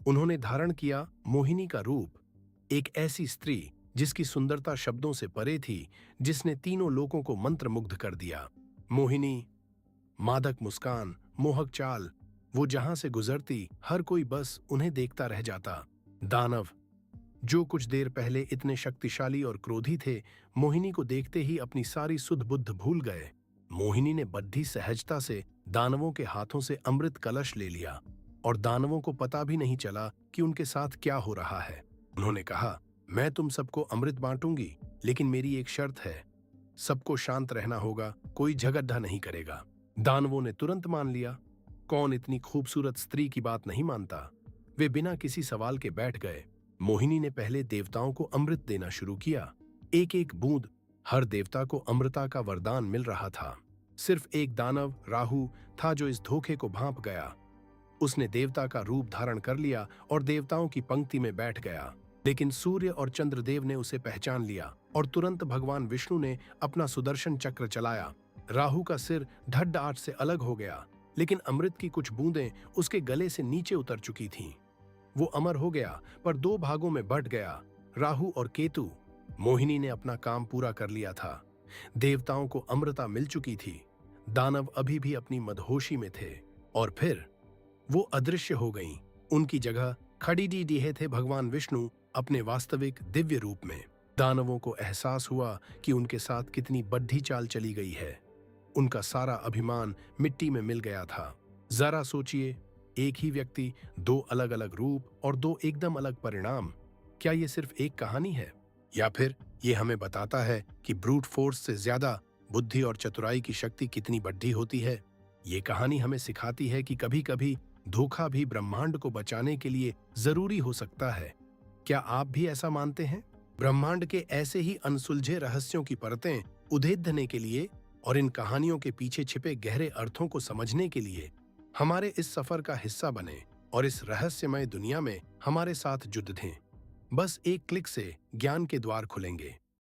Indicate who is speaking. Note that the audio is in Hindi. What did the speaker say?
Speaker 1: उन्होंने धारण किया मोहिनी का रूप, एक ऐसी स्त्री जिसकी सुंदरता शब्दों से परे थी, जिसने तीनों लोगों को मंत्रमुग्ध कर दिया। मोहिनी, मादक मुस्कान, मोहक चाल, वो जहां से गुजरती हर कोई बस उन्हें देखता रह जाता। दानव, जो कुछ देर पहले इतने शक्तिशाली और क्रोधी थे, मोहिनी को देखते ही अपनी सारी सुध बुद्ध भूल गए। मोहिनी ने बद्धी सहजता से दानवों के हाथों से अमृत कलश ले लिया और दानवों को पता भी नहीं चला कि उनके साथ क्या हो रहा है। उन्होंने कहा, मैं तुम सबको अमृत बांटूंगी, लेकिन मेरी एक शर्त है, सबको शांत रहना होगा, कोई झगड़ा नहीं करेगा। दानवों ने तुरंत मान लिया। कौन इतनी खूबसूरत स्त्री की बात नहीं मानता? वे बिना किसी सवाल के बैठ गए। मोहिनी ने पहले देवताओं को अमृत देना शुरू किया। एक एक बूंद, हर देवता को अमृता का वरदान मिल रहा था। सिर्फ एक दानव राहु था जो इस धोखे को भांप गया। उसने देवता का रूप धारण कर लिया और देवताओं की पंक्ति में बैठ गया। लेकिन सूर्य और चंद्रदेव ने उसे पहचान लिया और तुरंत भगवान विष्णु ने अपना सुदर्शन चक्र चलाया। राहु का सिर ढड्ढ से अलग हो गया, लेकिन अमृत की कुछ बूंदें उसके गले से नीचे उतर चुकी थीं। वो अमर हो गया, पर दो भागों में बंट गया, राहु और केतु। मोहिनी ने अपना काम पूरा कर लिया था। देवताओं को अमृता मिल चुकी थी। दानव अभी भी अपनी मदहोशी में थे और फिर वो अदृश्य हो गईं। उनकी जगह खड़ी दिखे थे भगवान विष्णु अपने वास्तविक दिव्य रूप में। दानवों को एहसास हुआ कि उनके साथ कितनी बड्ढी चाल चली गई है। उनका सारा अभिमान मिट्टी में मिल गया था। जरा सोचिए, एक ही व्यक्ति, दो अलग अलग रूप और दो एकदम अलग परिणाम। क्या ये सिर्फ एक कहानी है, या फिर ये हमें बताता है कि ब्रूट फोर्स से ज्यादा बुद्धि और चतुराई की शक्ति कितनी बड्ढी होती है? ये कहानी हमें सिखाती है कि कभी कभी धोखा भी ब्रह्मांड को बचाने के लिए जरूरी हो सकता है। क्या आप भी ऐसा मानते हैं? ब्रह्मांड के ऐसे ही अनसुलझे रहस्यों की परतें उधेड़ने के लिए और इन कहानियों के पीछे छिपे गहरे अर्थों को समझने के लिए हमारे इस सफर का हिस्सा बने और इस रहस्यमय दुनिया में हमारे साथ जुड़ दें। बस एक क्लिक से ज्ञान के द्वार खुलेंगे।